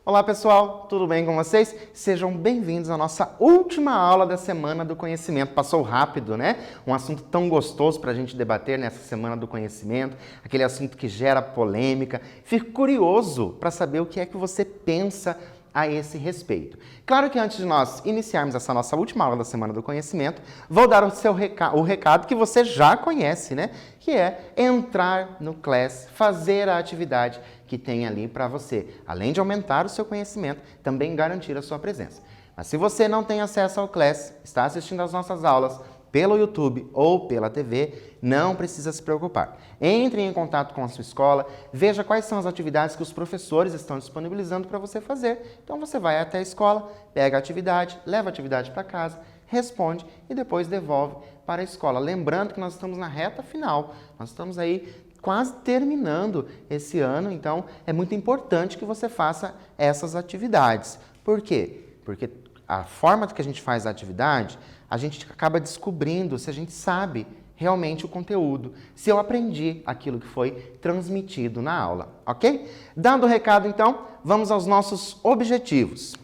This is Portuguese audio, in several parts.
Olá pessoal, tudo bem com vocês? Sejam bem-vindos à nossa última aula da Semana do Conhecimento. Passou rápido, né? Um assunto tão gostoso para a gente debater nessa Semana do Conhecimento, aquele assunto que gera polêmica. Fico curioso para saber o que é que você pensa a esse respeito. Claro que antes de nós iniciarmos essa nossa última aula da Semana do Conhecimento, vou dar o recado que você já conhece, né? Que é entrar no Class, fazer a atividade que tem ali para você, além de aumentar o seu conhecimento, também garantir a sua presença. Mas se você não tem acesso ao Class, está assistindo às nossas aulas pelo YouTube ou pela TV, não precisa se preocupar. Entre em contato com a sua escola, veja quais são as atividades que os professores estão disponibilizando para você fazer. Então você vai até a escola, pega a atividade, leva a atividade para casa, responde e depois devolve para a escola. Lembrando que nós estamos na reta final, nós estamos aí quase terminando esse ano, então é muito importante que você faça essas atividades. Por quê? Porque a forma que a gente faz a atividade, a gente acaba descobrindo se a gente sabe realmente o conteúdo, se eu aprendi aquilo que foi transmitido na aula, ok? Dando o recado, então, vamos aos nossos objetivos.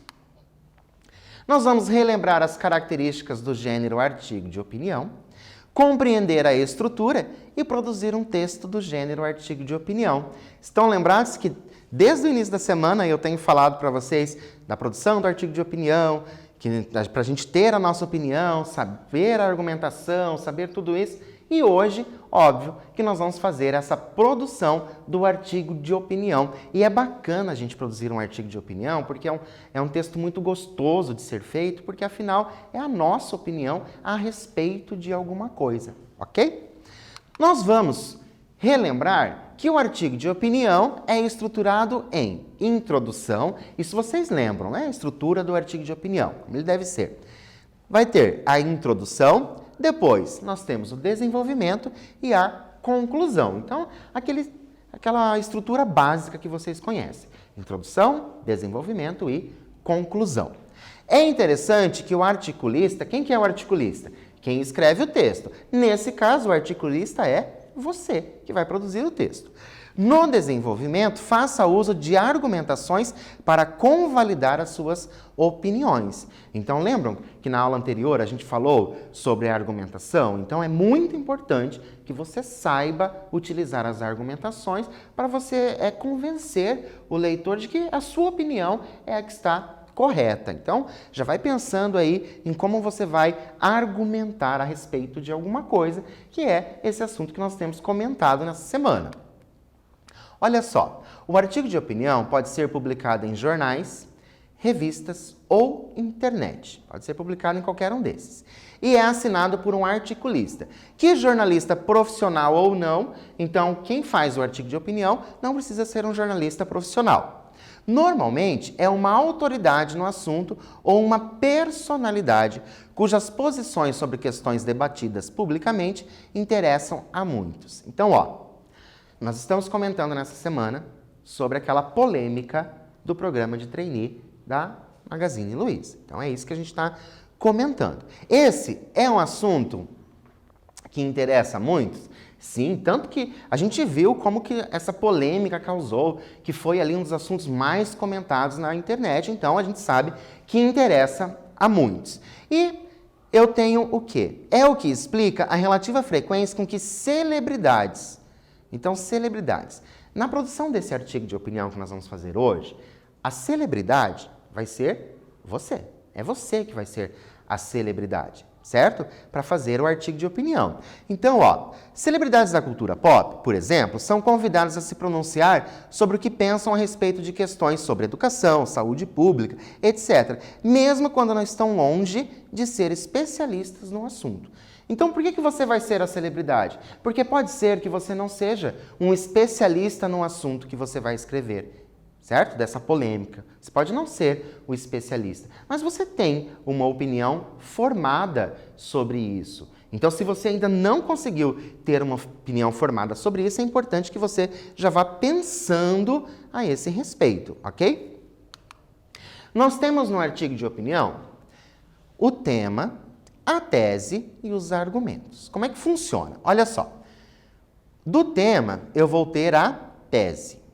Nós vamos relembrar as características do gênero artigo de opinião, compreender a estrutura e produzir um texto do gênero artigo de opinião. Estão lembrados que desde o início da semana eu tenho falado para vocês da produção do artigo de opinião, para a gente ter a nossa opinião, saber a argumentação, saber tudo isso. E hoje, óbvio, que nós vamos fazer essa produção do artigo de opinião. E é bacana a gente produzir um artigo de opinião, porque é um texto muito gostoso de ser feito, porque afinal é a nossa opinião a respeito de alguma coisa, ok? Nós vamos relembrar que o artigo de opinião é estruturado em introdução, isso vocês lembram, né? A estrutura do artigo de opinião, como ele deve ser. Vai ter a introdução, depois nós temos o desenvolvimento e a conclusão. Então, aquela estrutura básica que vocês conhecem. Introdução, desenvolvimento e conclusão. É interessante que o articulista, quem que é o articulista? Quem escreve o texto. Nesse caso, o articulista é você que vai produzir o texto. No desenvolvimento, faça uso de argumentações para convalidar as suas opiniões. Então, lembram que na aula anterior a gente falou sobre a argumentação? Então, é muito importante que você saiba utilizar as argumentações para você convencer o leitor de que a sua opinião é a que está correta. Então, já vai pensando aí em como você vai argumentar a respeito de alguma coisa, que é esse assunto que nós temos comentado nessa semana. Olha só, o artigo de opinião pode ser publicado em jornais, revistas ou internet. Pode ser publicado em qualquer um desses. E é assinado por um articulista. Que jornalista profissional ou não, então quem faz o artigo de opinião não precisa ser um jornalista profissional. Normalmente, é uma autoridade no assunto ou uma personalidade cujas posições sobre questões debatidas publicamente interessam a muitos. Então, nós estamos comentando nessa semana sobre aquela polêmica do programa de trainee da Magazine Luiza. Então, é isso que a gente está comentando. Esse é um assunto que interessa a muitos. Sim, tanto que a gente viu como que essa polêmica causou, que foi ali um dos assuntos mais comentados na internet, então a gente sabe que interessa a muitos. E eu tenho o quê? É o que explica a relativa frequência com que celebridades, na produção desse artigo de opinião que nós vamos fazer hoje, a celebridade vai ser você, é você que vai ser a celebridade. Certo? Para fazer o artigo de opinião. Então, celebridades da cultura pop, por exemplo, são convidadas a se pronunciar sobre o que pensam a respeito de questões sobre educação, saúde pública, etc., mesmo quando não estão longe de ser especialistas no assunto. Então, por que você vai ser a celebridade? Porque pode ser que você não seja um especialista no assunto que você vai escrever. Certo? Dessa polêmica. Você pode não ser o especialista, mas você tem uma opinião formada sobre isso. Então, se você ainda não conseguiu ter uma opinião formada sobre isso, é importante que você já vá pensando a esse respeito, ok? Nós temos no artigo de opinião o tema, a tese e os argumentos. Como é que funciona? Olha só. Do tema, eu vou ter a tese.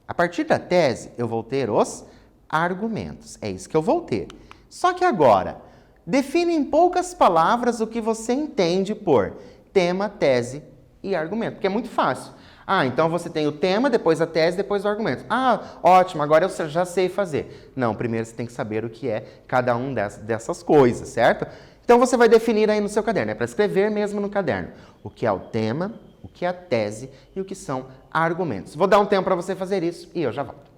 A partir da tese, eu vou ter os argumentos. É isso que eu vou ter. Só que agora, define em poucas palavras o que você entende por tema, tese e argumento, porque é muito fácil. Ah, então você tem o tema, depois a tese, depois o argumento. Ah, ótimo, agora eu já sei fazer. Não, primeiro você tem que saber o que é cada um dessas coisas, certo? Então você vai definir aí no seu caderno, é para escrever mesmo no caderno, o que é o tema, o que é a tese e o que são argumentos. Vou dar um tempo para você fazer isso e eu já volto.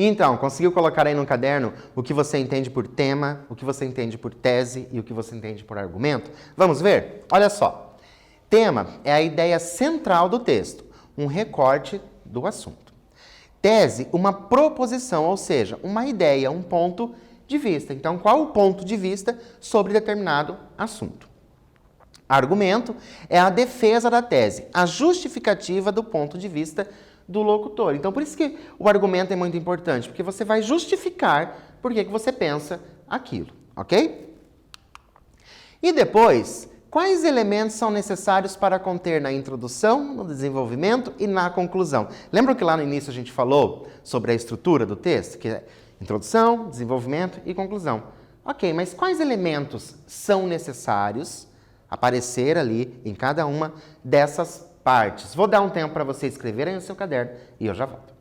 Então, conseguiu colocar aí no caderno o que você entende por tema, o que você entende por tese e o que você entende por argumento? Vamos ver? Olha só. Tema é a ideia central do texto, um recorte do assunto. Tese, uma proposição, ou seja, uma ideia, um ponto de vista. Então, qual o ponto de vista sobre determinado assunto? Argumento é a defesa da tese, a justificativa do ponto de vista do locutor. Então, por isso que o argumento é muito importante, porque você vai justificar por que você pensa aquilo, ok? E depois, quais elementos são necessários para conter na introdução, no desenvolvimento e na conclusão? Lembra que lá no início a gente falou sobre a estrutura do texto, que é introdução, desenvolvimento e conclusão. Ok, mas quais elementos são necessários aparecer ali em cada uma dessas partes? Vou dar um tempo para você escrever aí no seu caderno e eu já volto.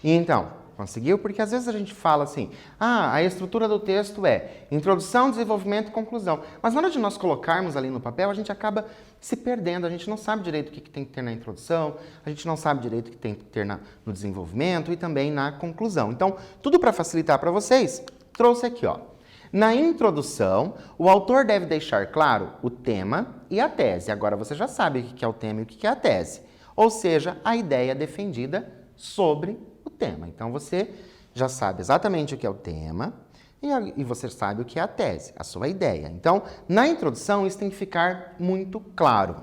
Então, conseguiu? Porque às vezes a gente fala assim, a estrutura do texto é introdução, desenvolvimento e conclusão. Mas na hora de nós colocarmos ali no papel, a gente acaba se perdendo, a gente não sabe direito o que tem que ter na introdução, a gente não sabe direito o que tem que ter no desenvolvimento e também na conclusão. Então, tudo para facilitar para vocês, trouxe aqui, ó. Na introdução, o autor deve deixar claro o tema e a tese. Agora você já sabe o que é o tema e o que é a tese. Ou seja, a ideia defendida sobre o tema. Então você já sabe exatamente o que é o tema e você sabe o que é a tese, a sua ideia. Então, na introdução, isso tem que ficar muito claro.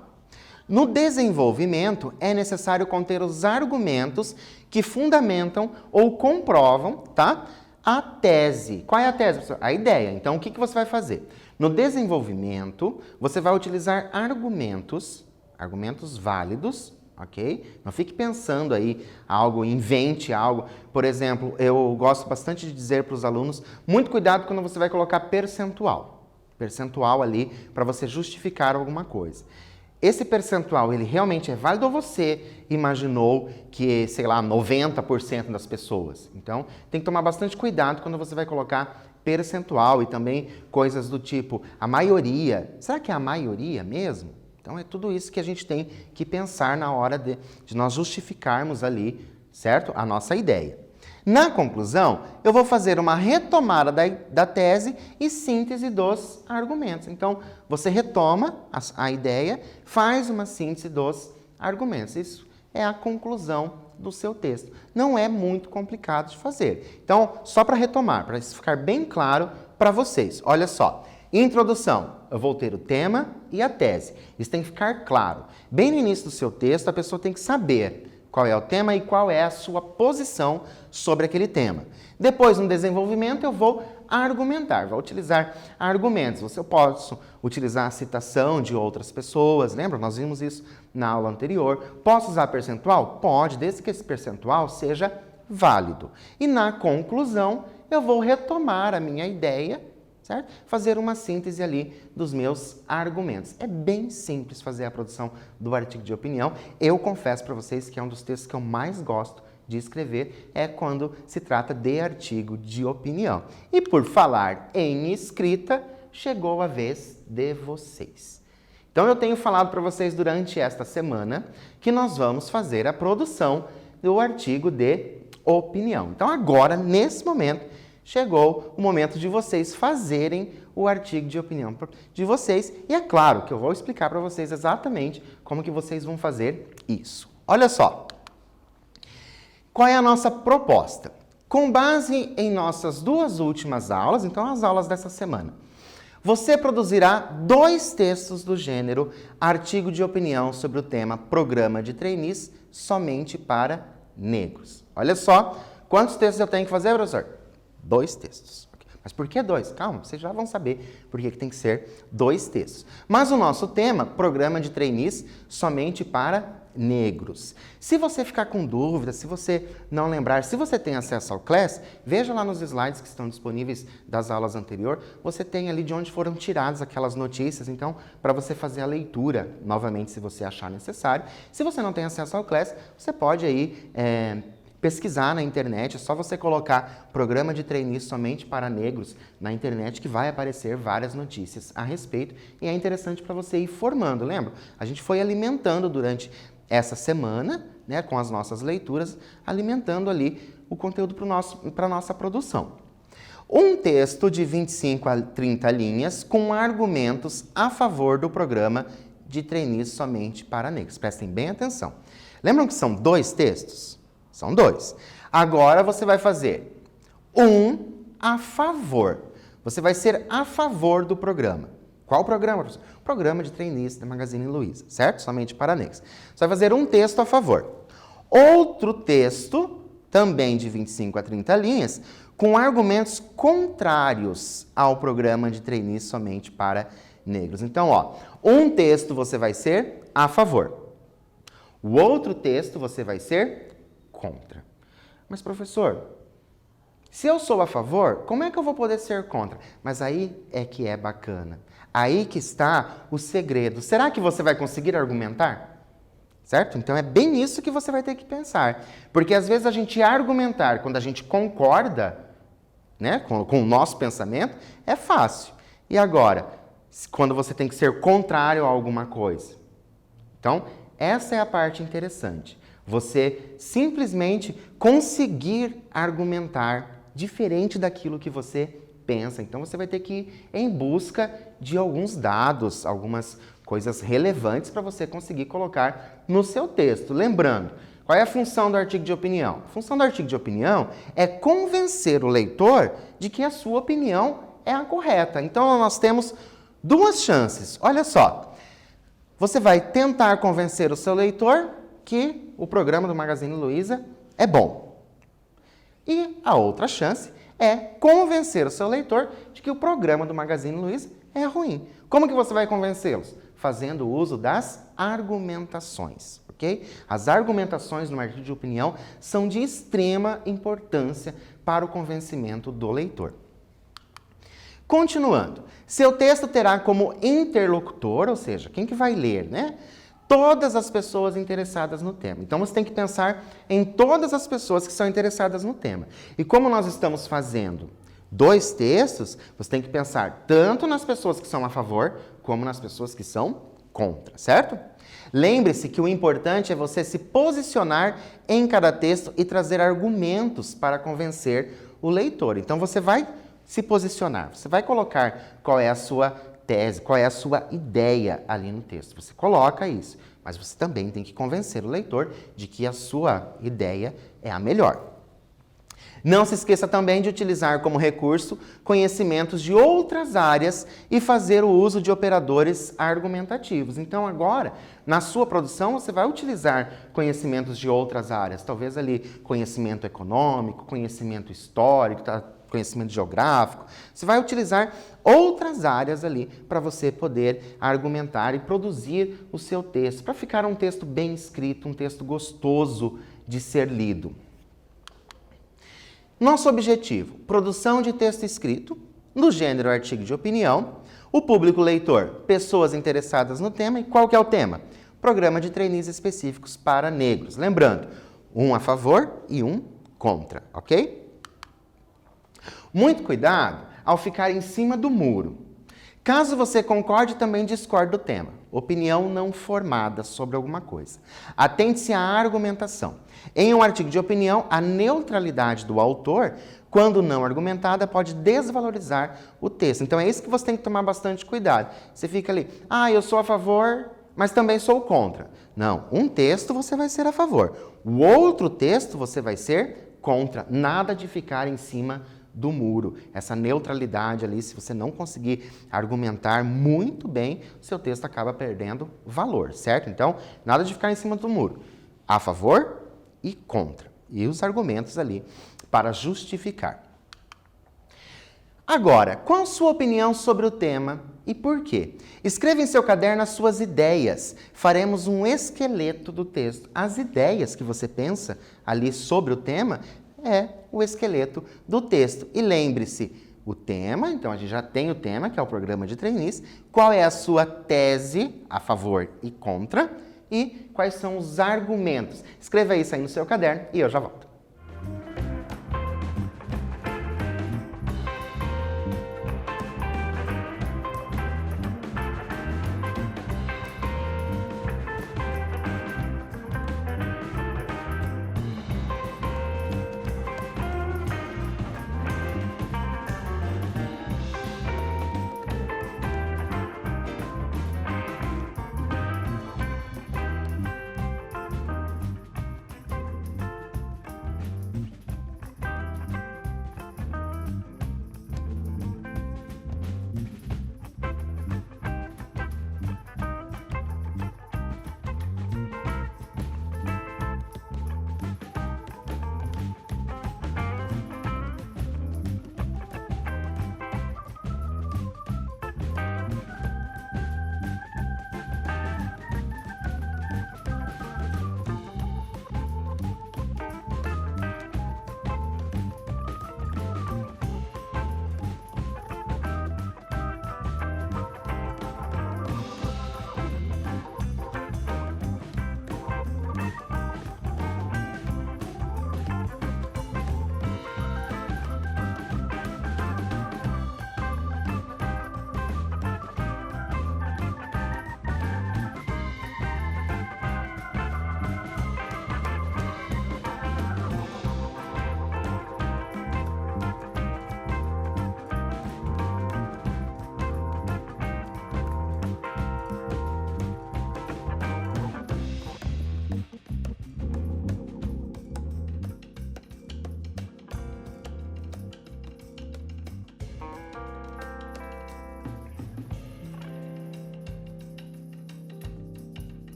No desenvolvimento, é necessário conter os argumentos que fundamentam ou comprovam, tá? A tese. Qual é a tese, professor? A ideia. Então, o que você vai fazer? No desenvolvimento, você vai utilizar argumentos válidos, ok? Não fique pensando aí algo, invente algo. Por exemplo, eu gosto bastante de dizer para os alunos, muito cuidado quando você vai colocar percentual. Percentual ali para você justificar alguma coisa. Esse percentual, ele realmente é válido ou você imaginou que, sei lá, 90% das pessoas? Então, tem que tomar bastante cuidado quando você vai colocar percentual e também coisas do tipo, a maioria. Será que é a maioria mesmo? Então, é tudo isso que a gente tem que pensar na hora de nós justificarmos ali, certo? A nossa ideia. Na conclusão, eu vou fazer uma retomada da tese e síntese dos argumentos. Então, você retoma a ideia, faz uma síntese dos argumentos. Isso é a conclusão do seu texto. Não é muito complicado de fazer. Então, só para retomar, para isso ficar bem claro para vocês. Olha só, introdução, eu vou ter o tema e a tese. Isso tem que ficar claro. Bem no início do seu texto, a pessoa tem que saber qual é o tema e qual é a sua posição sobre aquele tema. Depois, no desenvolvimento, eu vou argumentar, vou utilizar argumentos. Eu posso utilizar a citação de outras pessoas, lembra? Nós vimos isso na aula anterior. Posso usar percentual? Pode, desde que esse percentual seja válido. E na conclusão, eu vou retomar a minha ideia, certo? Fazer uma síntese ali dos meus argumentos. É bem simples fazer a produção do artigo de opinião. Eu confesso para vocês que é um dos textos que eu mais gosto de escrever, é quando se trata de artigo de opinião. E por falar em escrita, chegou a vez de vocês. Então eu tenho falado para vocês durante esta semana que nós vamos fazer a produção do artigo de opinião. Então agora, nesse momento, chegou o momento de vocês fazerem o artigo de opinião de vocês. E é claro que eu vou explicar para vocês exatamente como que vocês vão fazer isso. Olha só. Qual é a nossa proposta? Com base em nossas duas últimas aulas, então as aulas dessa semana, você produzirá 2 textos do gênero artigo de opinião sobre o tema Programa de Trainees somente para negros. Olha só, quantos textos eu tenho que fazer, professor? 2 textos. Mas por que 2? Calma, vocês já vão saber por que tem que ser 2 textos. Mas o nosso tema, Programa de Trainees somente para negros. Se você ficar com dúvida, se você não lembrar, se você tem acesso ao Class, veja lá nos slides que estão disponíveis das aulas anteriores, você tem ali de onde foram tiradas aquelas notícias, então, para você fazer a leitura novamente, se você achar necessário. Se você não tem acesso ao Class, você pode aí pesquisar na internet, é só você colocar Programa de Trainees somente para negros na internet que vai aparecer várias notícias a respeito e é interessante para você ir formando, lembra? A gente foi alimentando durante essa semana, né, com as nossas leituras, alimentando ali o conteúdo para a nossa produção. Um texto de 25 a 30 linhas com argumentos a favor do Programa de Trainees somente para negros. Prestem bem atenção. Lembram que são 2 textos? São 2. Agora você vai fazer um a favor. Você vai ser a favor do programa. Qual programa, professor? O programa de trainees da Magazine Luiza, certo? Somente para negros. Você vai fazer um texto a favor. Outro texto, também de 25 a 30 linhas, com argumentos contrários ao programa de trainees somente para negros. Então, ó, um texto você vai ser a favor. O outro texto você vai ser contra. Mas, professor, se eu sou a favor, como é que eu vou poder ser contra? Mas aí é que é bacana. Aí que está o segredo. Será que você vai conseguir argumentar? certo? Então é bem isso que você vai ter que pensar. Porque às vezes a gente argumentar quando a gente concorda, né, com o nosso pensamento, é fácil. E agora, quando você tem que ser contrário a alguma coisa? Então, essa é a parte interessante. Você simplesmente conseguir argumentar diferente daquilo que você pensa. Então, você vai ter que ir em busca de alguns dados, algumas coisas relevantes para você conseguir colocar no seu texto. Lembrando, qual é a função do artigo de opinião? A função do artigo de opinião é convencer o leitor de que a sua opinião é a correta. Então, nós temos duas chances. Olha só, você vai tentar convencer o seu leitor que o programa do Magazine Luiza é bom. E a outra chance é convencer o seu leitor de que o programa do Magazine Luiza é ruim. Como que você vai convencê-los? Fazendo uso das argumentações, ok? As argumentações no artigo de opinião são de extrema importância para o convencimento do leitor. Continuando, seu texto terá como interlocutor, ou seja, quem que vai ler, né? Todas as pessoas interessadas no tema. Então, você tem que pensar em todas as pessoas que são interessadas no tema. E como nós estamos fazendo dois textos, você tem que pensar tanto nas pessoas que são a favor, como nas pessoas que são contra, certo? Lembre-se que o importante é você se posicionar em cada texto e trazer argumentos para convencer o leitor. Então, você vai se posicionar, você vai colocar qual é a sua tese, qual é a sua ideia ali no texto. Você coloca isso, mas você também tem que convencer o leitor de que a sua ideia é a melhor. Não se esqueça também de utilizar como recurso conhecimentos de outras áreas e fazer o uso de operadores argumentativos. Então, agora, na sua produção, você vai utilizar conhecimentos de outras áreas. Talvez ali conhecimento econômico, conhecimento histórico, conhecimento geográfico. Você vai utilizar outras áreas ali para você poder argumentar e produzir o seu texto, para ficar um texto bem escrito, um texto gostoso de ser lido. Nosso objetivo, produção de texto escrito, no gênero artigo de opinião, o público leitor, pessoas interessadas no tema. E qual que é o tema? Programa de trainees específicos para negros. Lembrando, um a favor e um contra, ok? Muito cuidado ao ficar em cima do muro. Caso você concorde, também discorde do tema. Opinião não formada sobre alguma coisa. Atente-se à argumentação. Em um artigo de opinião, a neutralidade do autor, quando não argumentada, pode desvalorizar o texto. Então é isso que você tem que tomar bastante cuidado. Você fica ali, eu sou a favor, mas também sou contra. Não, um texto você vai ser a favor. O outro texto você vai ser contra. Nada de ficar em cima do muro. Essa neutralidade ali, se você não conseguir argumentar muito bem, o seu texto acaba perdendo valor, certo? Então, nada de ficar em cima do muro. A favor e contra. E os argumentos ali para justificar. Agora, qual a sua opinião sobre o tema e por quê? Escreva em seu caderno as suas ideias. Faremos um esqueleto do texto. As ideias que você pensa ali sobre o tema é o esqueleto do texto. E lembre-se, o tema, então a gente já tem o tema, que é o programa de trainees, qual é a sua tese a favor e contra e quais são os argumentos. Escreva isso aí no seu caderno e eu já volto.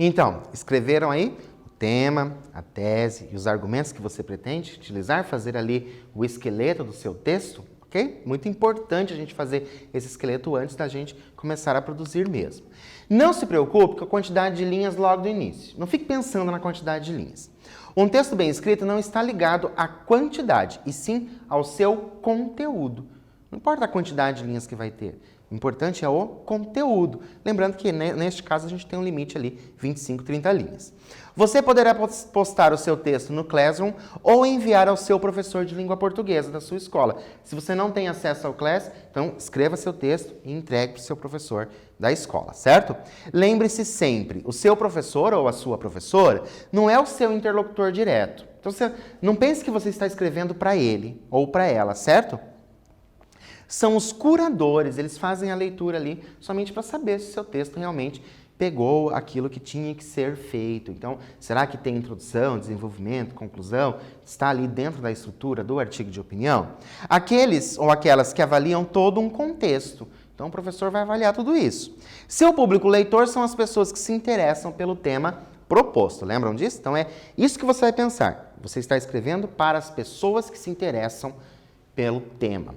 Então, escreveram aí o tema, a tese e os argumentos que você pretende utilizar, fazer ali o esqueleto do seu texto, ok? Muito importante a gente fazer esse esqueleto antes da gente começar a produzir mesmo. Não se preocupe com a quantidade de linhas logo do início. Não fique pensando na quantidade de linhas. Um texto bem escrito não está ligado à quantidade, e sim ao seu conteúdo. Não importa a quantidade de linhas que vai ter. O importante é o conteúdo. Lembrando que, neste caso, a gente tem um limite ali, 25, 30 linhas. Você poderá postar o seu texto no Classroom ou enviar ao seu professor de língua portuguesa da sua escola. Se você não tem acesso ao Class, então escreva seu texto e entregue para o seu professor da escola, certo? Lembre-se sempre, o seu professor ou a sua professora não é o seu interlocutor direto. Então, não pense que você está escrevendo para ele ou para ela, certo? São os curadores, eles fazem a leitura ali somente para saber se o seu texto realmente pegou aquilo que tinha que ser feito. Então, será que tem introdução, desenvolvimento, conclusão? Está ali dentro da estrutura do artigo de opinião? Aqueles ou aquelas que avaliam todo um contexto. Então, o professor vai avaliar tudo isso. Seu público leitor são as pessoas que se interessam pelo tema proposto. Lembram disso? Então, é isso que você vai pensar. Você está escrevendo para as pessoas que se interessam pelo tema.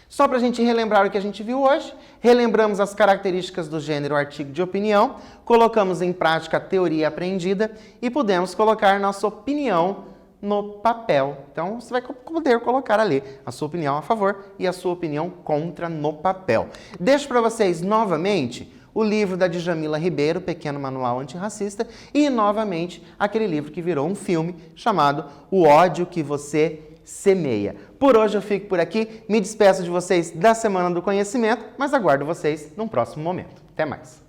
Só para a gente relembrar o que a gente viu hoje, relembramos as características do gênero artigo de opinião, colocamos em prática a teoria aprendida e pudemos colocar nossa opinião no papel. Então, você vai poder colocar ali a sua opinião a favor e a sua opinião contra no papel. Deixo para vocês novamente o livro da Djamila Ribeiro, Pequeno Manual Antirracista, e novamente aquele livro que virou um filme chamado O Ódio que Você Semeia. Por hoje eu fico por aqui, me despeço de vocês da Semana do Conhecimento, mas aguardo vocês num próximo momento. Até mais!